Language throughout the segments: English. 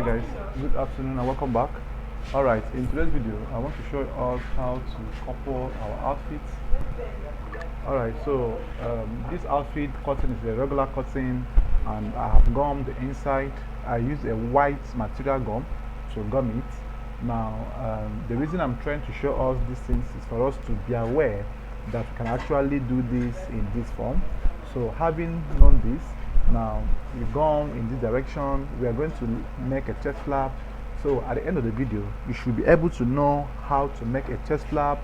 guys, good afternoon and welcome back. Alright, in today's video I want to show us how to couple our outfits. Alright, so this outfit cutting is a regular cutting and I have gummed the inside. I use a white material gum to gum it. Now the reason I'm trying to show us these things is for us to be aware that we can actually do this in this form. So having known this, now we've gone in this direction, we are going to make a chest flap. So at the end of the video you should be able to know how to make a chest flap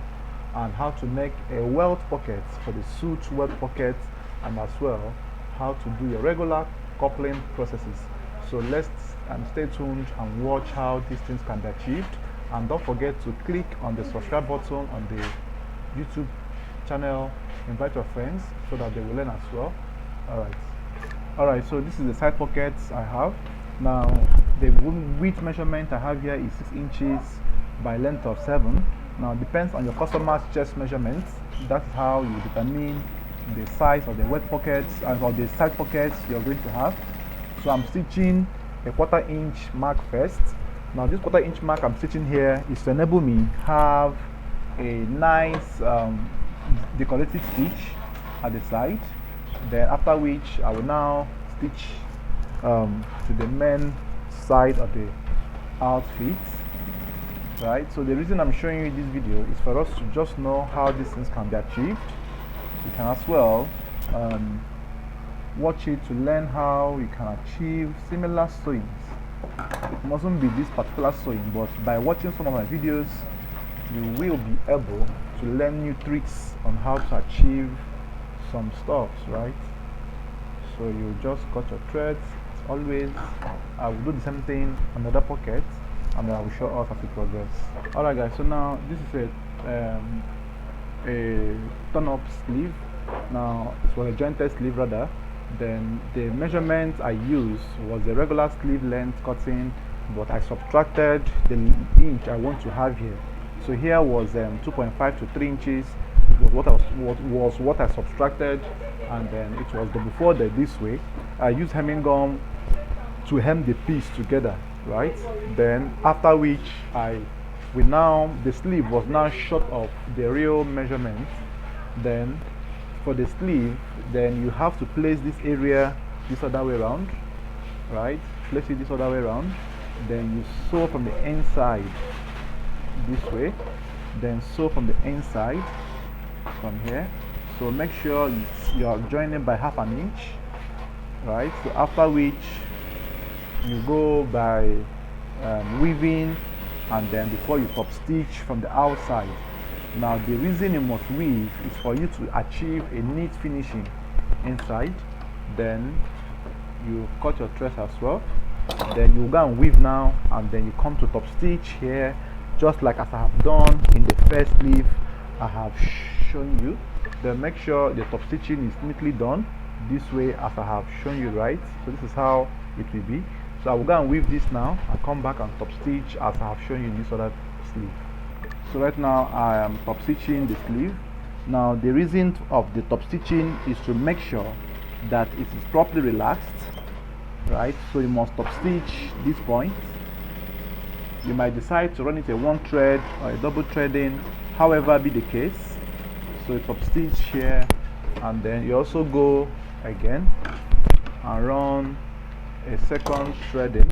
and how to make a welt pocket for the suit welt pocket, and as well how to do your regular coupling processes. So let's stay tuned and watch how these things can be achieved, and don't forget to click on the subscribe button on the YouTube channel, invite your friends so that they will learn as well. Alright, so this is the side pockets I have. Now the width measurement I have here is 6 inches by length of 7. Now it depends on your customer's chest measurements. That's how you determine the size of the wet pockets and of the side pockets you're going to have. So I'm stitching a 1/4 inch mark first. Now this 1/4 inch mark I'm stitching here is to enable me have a nice decorative stitch at the side. Then after which I will now stitch to the main side of the outfit. Right, so the reason I'm showing you this video is for us to just know how these things can be achieved. You can as well watch it to learn how you can achieve similar sewings. It mustn't be this particular sewing, but by watching some of my videos you will be able to learn new tricks on how to achieve some stuffs, right? So you just cut your threads. Always I will do the same thing on the other pocket, and then I will show us as we progress. Alright guys, so now this is a turn up sleeve. Now it was a jointed sleeve rather. Then the measurement I used was the regular sleeve length cutting, but I subtracted the inch I want to have here. So here was 2.5 to 3 inches was what I subtracted, and then it was the before the this way. I used hemming gum to hem the piece together, right? Then after which the sleeve was now short of the real measurement. Then for the sleeve, then you have to place this area this other way around, right? Place it this other way around. Then you sew from the inside this way, then sew from the inside from here. So make sure you are joining by 1/2 inch, right? So after which you go by weaving, and then before you top stitch from the outside. Now the reason you must weave is for you to achieve a neat finishing inside. Then you cut your threads as well. Then you go and weave now, and then you come to top stitch here, just like as I have done in the first sleeve I have shown you. Then make sure the top stitching is neatly done this way as I have shown you, right? So this is how it will be. So I will go and weave this now and come back and top stitch as I have shown you in this other sleeve. So right now I am top stitching the sleeve. Now the reason of the top stitching is to make sure that it is properly relaxed, right? So you must top stitch this point. You might decide to run it a 1 thread or a double threading, however be the case. So you top stitch here, and then you also go again and run a 2nd threading.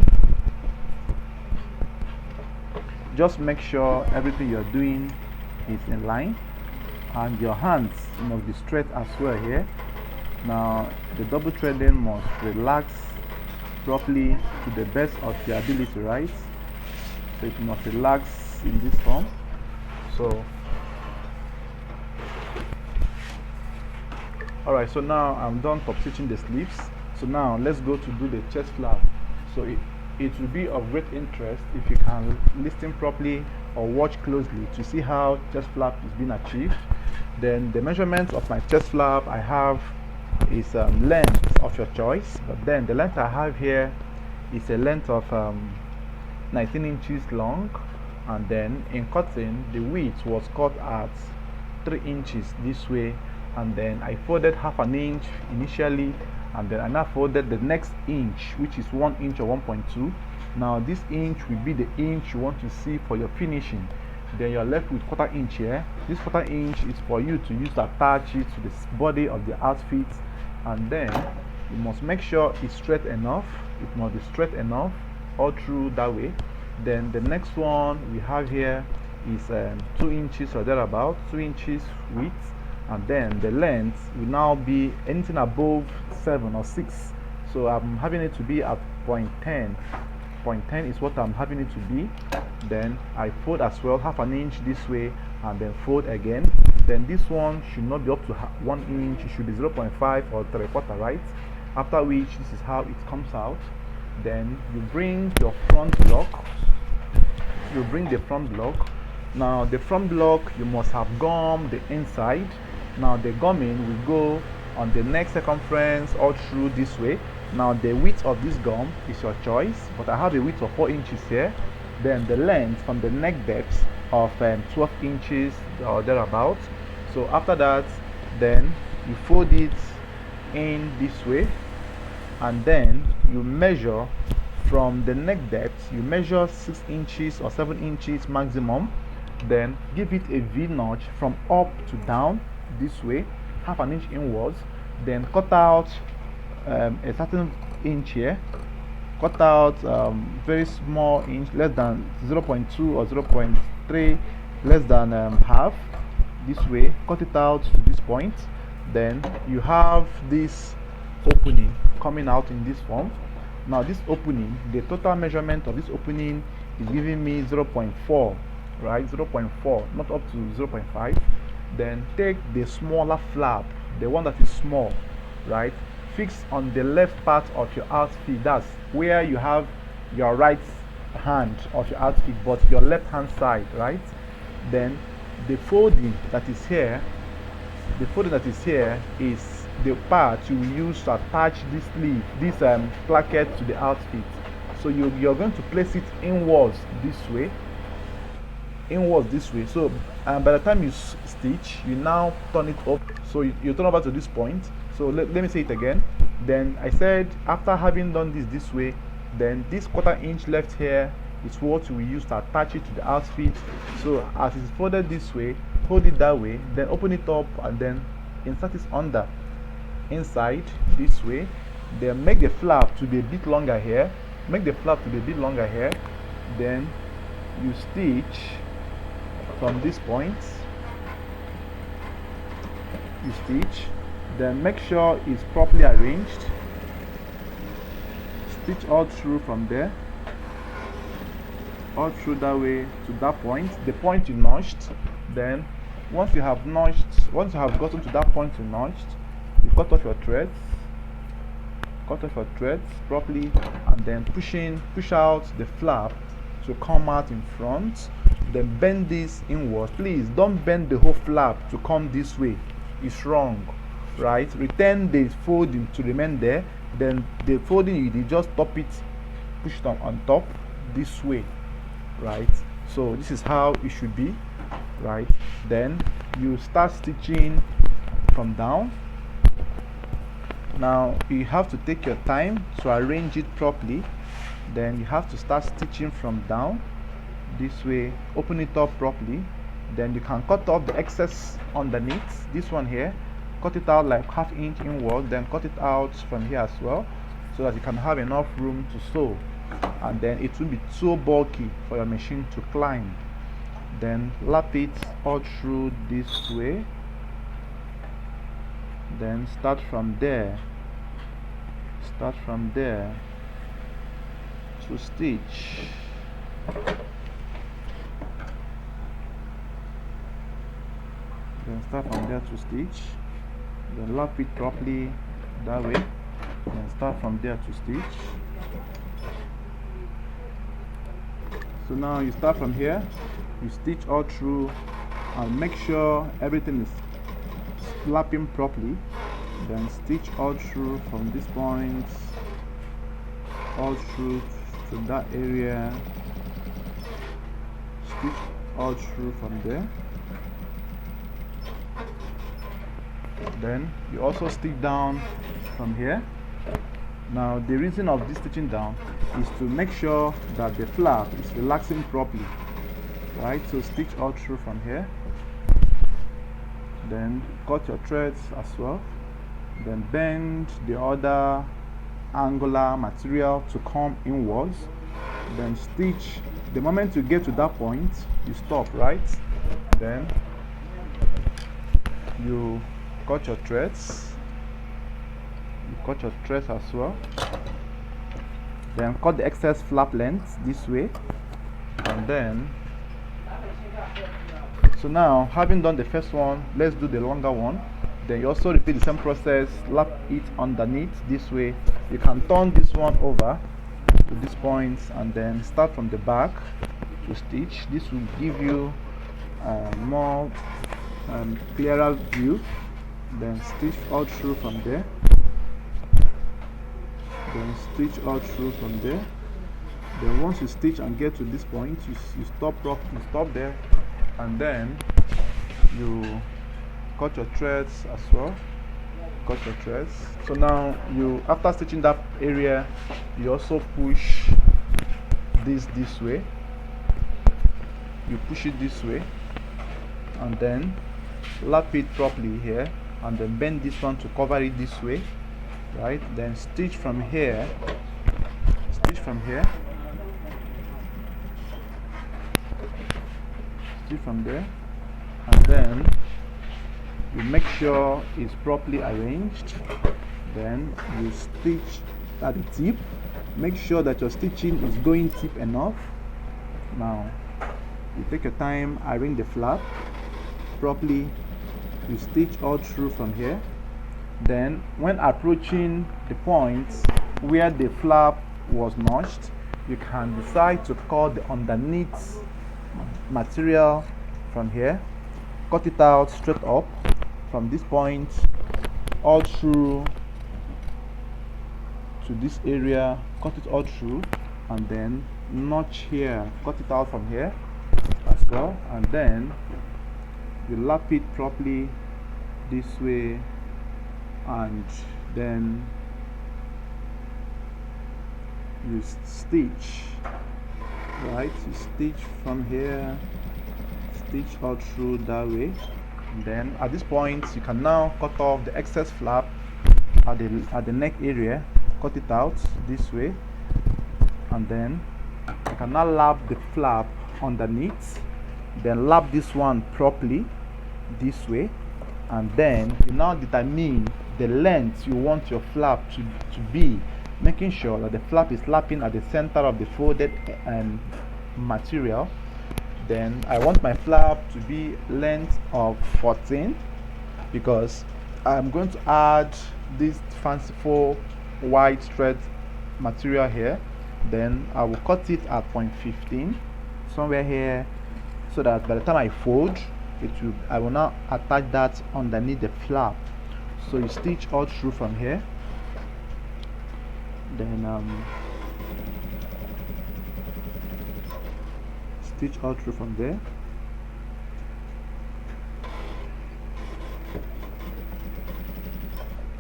Just make sure everything you're doing is in line, and your hands must be straight as well here. Now the double threading must relax properly to the best of your ability, right? So it must relax in this form. So alright, so now I'm done top stitching the sleeves. So now let's go to do the chest flap. So it will be of great interest if you can listen properly or watch closely to see how chest flap is being achieved. Then the measurements of my chest flap I have is length of your choice, but then the length I have here is a length of 19 inches long, and then in cutting the width was cut at 3 inches this way, and then I folded 1/2 inch initially, and then I now folded the next inch, which is 1 inch or 1.2, Now this inch will be the inch you want to see for your finishing. Then you're left with 1/4 inch here. This 1/4 inch is for you to use to attach it to the body of the outfit, and then you must make sure it's straight enough. It must be straight enough all through that way. Then the next one we have here is 2 inches or thereabout, 2 inches width, and then the length will now be anything above 7 or 6. So I'm having it to be at 0.10. 0.10 is what I'm having it to be. Then I fold as well 1/2 inch this way, and then fold again. Then this one should not be up to 1 inch, it should be 0.5 or 3/4, right? After which this is how it comes out. Then you bring your front block. You bring the front block. Now the front block, you must have gummed the inside. Now the gumming will go on the neck circumference all through this way. Now the width of this gum is your choice, but I have a width of 4 inches here. Then the length from the neck depth of 12 inches or thereabout. So after that, then you fold it in this way, and then you measure from the neck depth. You measure 6 inches or 7 inches maximum. Then give it a V notch from up to down this way, 1/2 inch inwards. Then cut out a certain inch here. Cut out very small inch, less than 0.2 or 0.3, less than half this way. Cut it out to this point. Then you have this opening coming out in this form. Now this opening, the total measurement of this opening is giving me 0.4, right? 0.4, not up to 0.5. Then take the smaller flap, the one that is small, right? Fix on the left part of your outfit. That's where you have your right hand of your outfit, but your left hand side, right? Then the folding that is here, is the part you will use to attach this sleeve, this placket to the outfit. So you're going to place it inwards this way. So by the time you stitch, you now turn it up. So you turn over to this point. So let me say it again. Then I said, after having done this way, then this 1/4 inch left here is what we use to attach it to the outfit. So as it's folded this way, hold it that way, then open it up, and then insert it under inside this way. Then make the flap to be a bit longer here. Then you stitch from this point. You stitch. Then make sure it's properly arranged. Stitch all through from there, all through that way to that point, the point you notched. Then once you have gotten to that point you notched, you cut off your threads properly, and then push out the flap to come out in front. Then bend this inwards. Please don't bend the whole flap to come this way, it's wrong, right? Retain the folding to remain there. Then the folding, you just top it, push it on top this way, right? So this is how it should be, right? Then you start stitching from down. Now you have to take your time to arrange it properly. Then you have to start stitching from down this way, open it up properly. Then you can cut off the excess underneath, this one here, cut it out like 1/2 inch inward, then cut it out from here as well, so that you can have enough room to sew, and then it won't be so bulky for your machine to climb. Then lap it all through this way. Then start from there to stitch. Then start from there to stitch. Then lap it properly that way. Then start from there to stitch. So now you start from here, you stitch all through, and make sure everything is lapping properly. Then stitch all through from this point all through to that area. Stitch all through from there. Then you also stitch down from here. Now the reason of this stitching down is to make sure that the flap is relaxing properly, right? So stitch all through from here, then cut your threads as well, then bend the other angular material to come inwards, then stitch. The moment you get to that point, you stop, right? Then you cut your threads, as well, then cut the excess flap length this way, and then so now, having done the first one, let's do the longer one. Then you also repeat the same process, lap it underneath this way. You can turn this one over to this point and then start from the back to stitch. This will give you a more clearer view. Then stitch all through from there, then stitch all through from there. Then once you stitch and get to this point, you stop there, and then you cut your threads as well. So now you, after stitching that area, you also push this way. You push it this way, and then lap it properly here, and then bend this one to cover it this way, right? Then stitch from here, stitch from there, and then you make sure it's properly arranged. Then you stitch at the tip. Make sure that your stitching is going deep enough. Now you take your time, arrange the flap properly. You stitch all through from here. Then when approaching the point where the flap was notched, you can decide to cut the underneath material from here. Cut it out straight up from this point all through to this area. Cut it all through, and then notch here. Cut it out from here as well, and then you lap it properly this way, and then you stitch, right? You stitch from here, stitch all through that way. And then at this point, you can now cut off the excess flap at the neck area. Cut it out this way, and then you can now lap the flap underneath. Then lap this one properly this way, and then you now determine the length you want your flap to be, making sure that the flap is lapping at the center of the folded material. Then I want my flap to be length of 14, because I'm going to add this fanciful white thread material here. Then I will cut it at 0.15 somewhere here, so that by the time I fold I will now attach that underneath the flap. So you stitch all through from here, then stitch all through from there,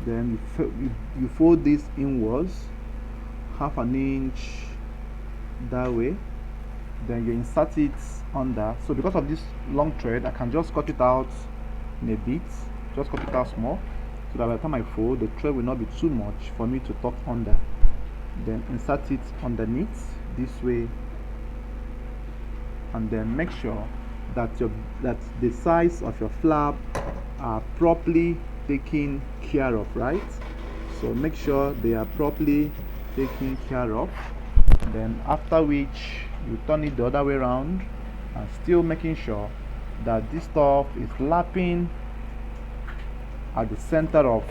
then you fold this inwards half an inch that way. Then you insert it under. So because of this long thread, I can just cut it out in a bit, just cut it out small, so that by the time I fold, the thread will not be too much for me to tuck under. Then insert it underneath this way, and then make sure that the size of your flap are properly taken care of, right? So make sure they are properly taken care of. Then after which you turn it the other way around, and still making sure that this stuff is lapping at the center of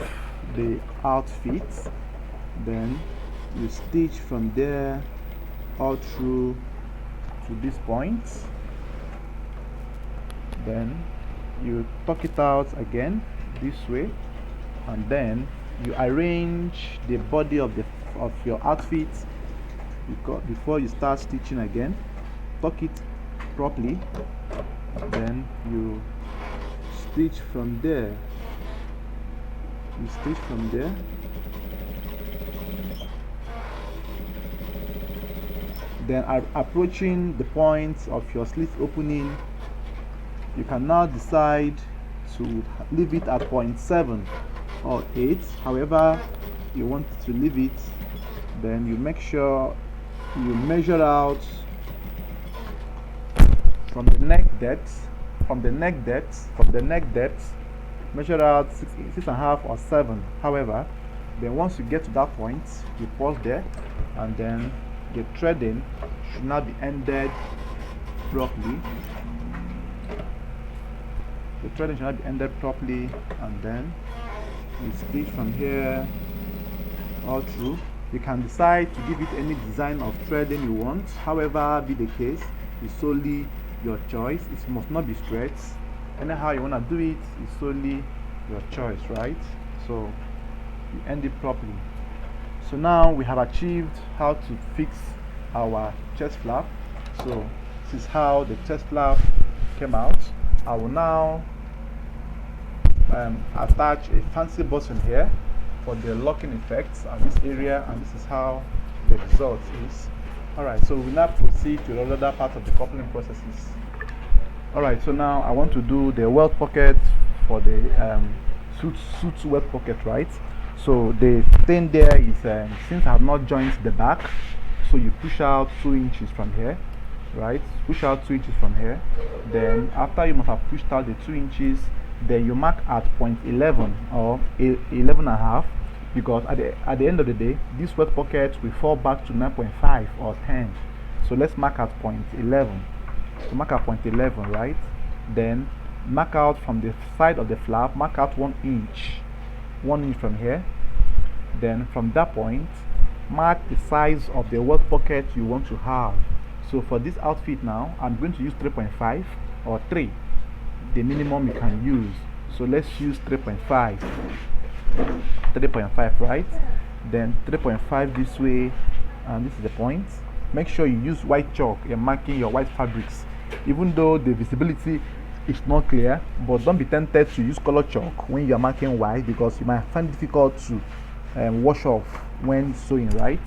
the outfit. Then you stitch from there all through to this point. Then you tuck it out again this way, and then you arrange the body of your outfit before you start stitching again. Tuck it properly, then you stitch from there. then approaching the points of your slit opening, you can now decide to leave it at 0.7 or 8, however you want to leave it. Then you make sure you measure out from the neck depth, measure out 6.5 or 7. However, then once you get to that point, you pause there, and then the threading should not be ended properly. The threading should not be ended properly, and then you stitch from here all through. You can decide to give it any design of threading you want. However be the case, it's solely your choice. It must not be straight. Anyhow you want to do it, it's solely your choice, right? So you end it properly. So now we have achieved how to fix our chest flap. So this is how the chest flap came out. I will now attach a fancy button here for the locking effects at this area, and this is how the result is. Alright, so we now proceed to the other part of the coupling processes. Alright, so now I want to do the welt pocket for the suit welt pocket, right? So the thing there is, since I have not joined the back, so you push out 2 inches from here, right? Push out 2 inches from here. Then after you must have pushed out the 2 inches, then you mark at 0.11 or 11.5, because at the end of the day, this welt pocket will fall back to 9.5 or 10. So let's mark at 0.11. So mark at 0.11, right? Then mark out from the side of the flap, mark out 1 inch from here. Then from that point, mark the size of the welt pocket you want to have. So for this outfit now, I'm going to use 3.5 or 3, the minimum you can use. So let's use 3.5, right? Then 3.5 this way, and this is the point. Make sure you use white chalk in marking your white fabrics, even though the visibility is not clear. But don't be tempted to use color chalk when you are marking white, because you might find it difficult to wash off when sewing, right?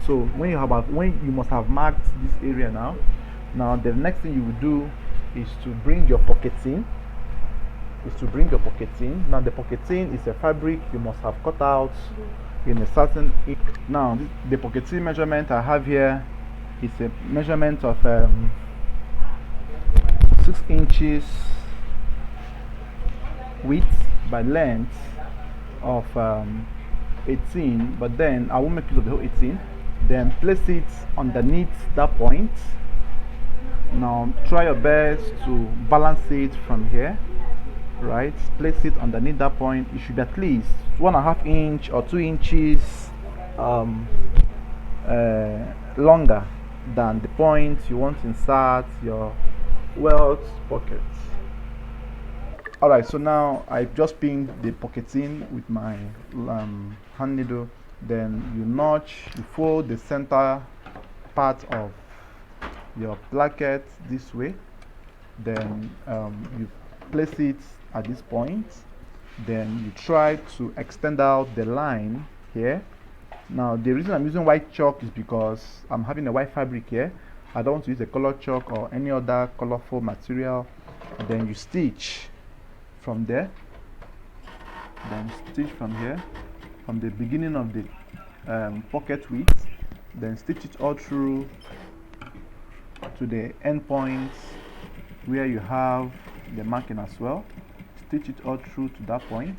So when you must have marked this area now the next thing you will do is to bring your pocketing. Now the pocketing is a fabric you must have cut out in a certain inch. Now the pocketing measurement I have here is a measurement of 6 inches width by length of 18, but then I will make use of the whole 18. Then place it underneath that point. Now try your best to balance it from here, right? Place it underneath that point. It should be at least 1.5 inch or 2 inches longer than the point you want to insert your welt pocket. Alright, so now I just pinned the pocketing with my hand needle. Then you fold the center part of your placket this way. Then you place it at this point. Then you try to extend out the line here. Now the reason I'm using white chalk is because I'm having a white fabric here. I don't want to use a color chalk or any other colorful material. Then you stitch from there. Then stitch from here, from the beginning of the pocket width. Then stitch it all through to the end points where you have the marking as well. Stitch it all through to that point.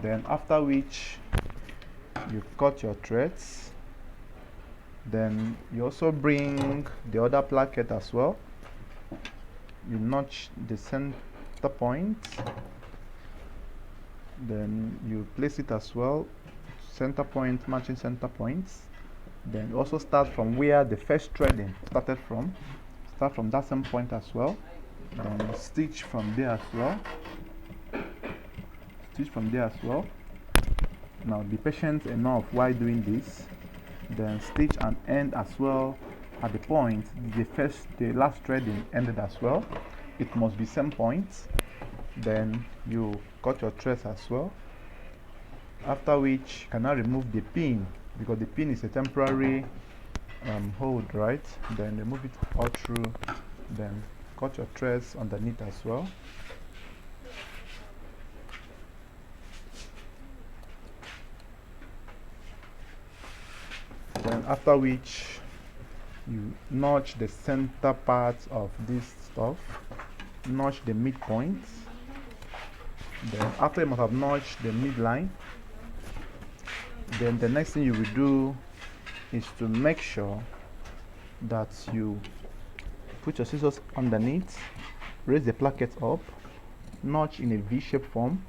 Then after which you cut your threads. Then you also bring the other placket as well. You notch the center point. Then you place it as well, center point matching center points. Then you also start from where the first threading started from. Start from that same point as well. Then stitch from there as well. Stitch from there as well. Now be patient enough while doing this. Then stitch and end as well at the point the last threading ended as well. It must be same point. Then you cut your threads as well. After which you can now remove the pin, because the pin is a temporary hold, right? Then remove it all through, then cut your threads underneath as well. Then after which you notch the center part of this stuff, notch the midpoint. Then after you must have notched the midline, then the next thing you will do is to make sure that you put your scissors underneath, raise the placket up, notch in a V-shaped form,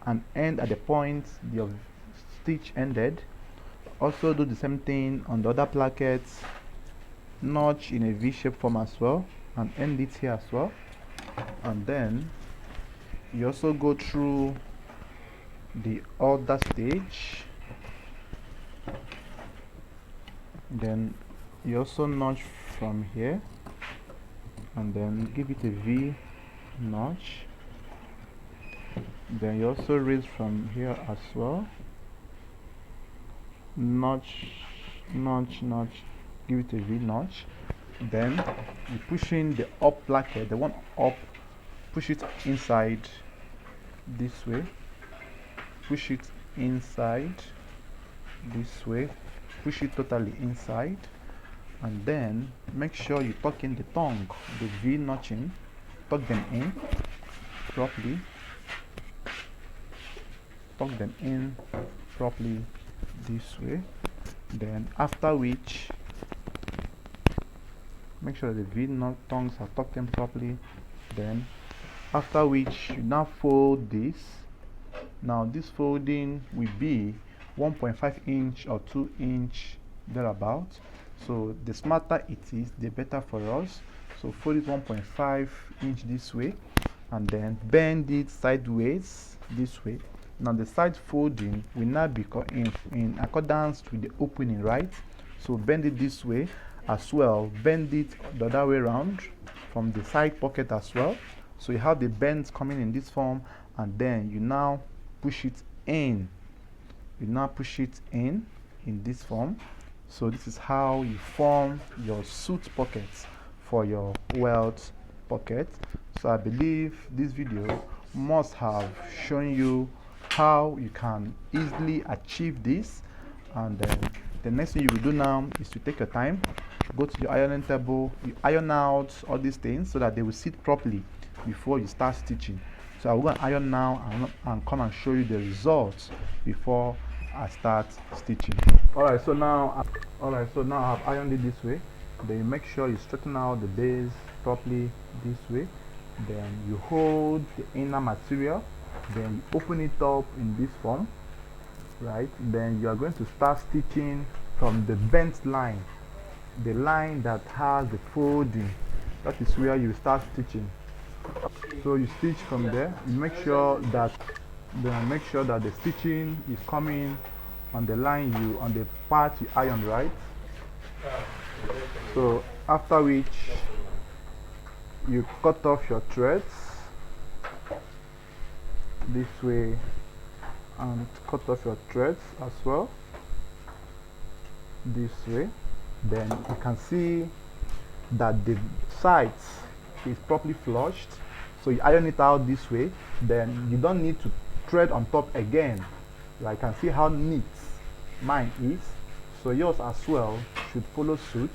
and end at the point your stitch ended. Also do the same thing on the other plackets, notch in a V-shaped form as well, and end it here as well. And then you also go through the other stage, then you also notch from here and then give it a V notch. Then you also raise from here as well, notch, notch, notch, give it a V notch. Then you push in the up placket, the one up, push it inside this way, push it inside this way, push it totally inside, and then make sure you tuck in the tongue, the V notching, tuck them in properly, tuck them in properly this way. Then after which make sure the V knot tongues are tucked in properly. Then after which you now fold this. Now this folding will be 1.5 inch or 2 inch thereabout. So the smarter it is, the better for us. So fold it 1.5 inch this way, and then bend it sideways this way. Now the side folding will now be in accordance with the opening, right? So bend it this way as well, bend it the other way around from the side pocket as well. So you have the bends coming in this form, and then you now push it in. You now push it in this form. So this is how you form your suit pockets for your welt pocket. So I believe this video must have shown you how you can easily achieve this. And then the next thing you will do now is to take your time, go to your ironing table, you iron out all these things so that they will sit properly before you start stitching. So I will go and iron now and come and show you the results before I start stitching. Alright, so now I have ironed it this way. Then you make sure you straighten out the base properly this way. Then you hold the inner material, then you open it up in this form, right? Then you are going to start stitching from the bent line, the line that has the folding. That is where you start stitching. So you stitch from there. You make sure that the stitching is coming on the line on the part you iron, right? So after which you cut off your threads this way, and cut off your threads as well this way. Then you can see that the sides is properly flushed, so you iron it out this way. Then you don't need to thread on top again. I can see how neat mine is, so yours as well should follow suit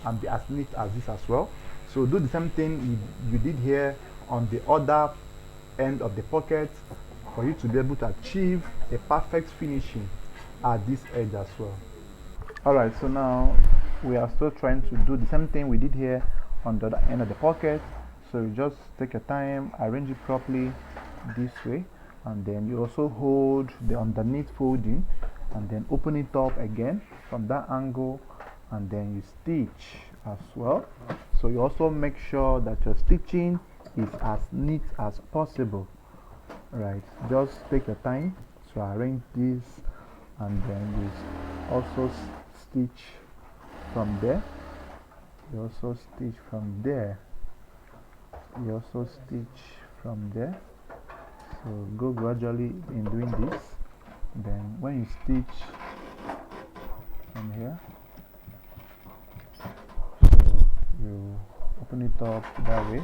and be as neat as this as well. So do the same thing you did here on the other end of the pocket for you to be able to achieve a perfect finishing at this edge as well. Alright, so now we are still trying to do the same thing we did here on the other end of the pocket. So you just take your time, arrange it properly this way, and then you also hold the underneath folding and then open it up again from that angle, and then you stitch as well. So you also make sure that your stitching is as neat as possible, right? Just take your time to arrange this, and then you also stitch from there. You also stitch from there. You also stitch from there. So go gradually in doing this. Then when you stitch from here, up that way.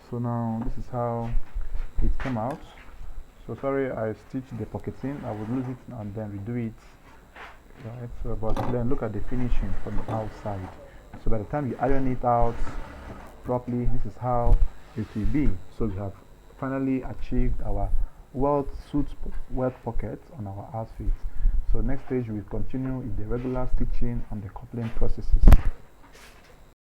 So now this is how it came out. So sorry, I stitched the pocketing. I would lose it and then redo it, right? So but then look at the finishing from the outside. So by the time you iron it out properly, this is how it will be. So we have finally achieved our Welt pocket on our outfit. So next stage we will continue with the regular stitching and the coupling processes.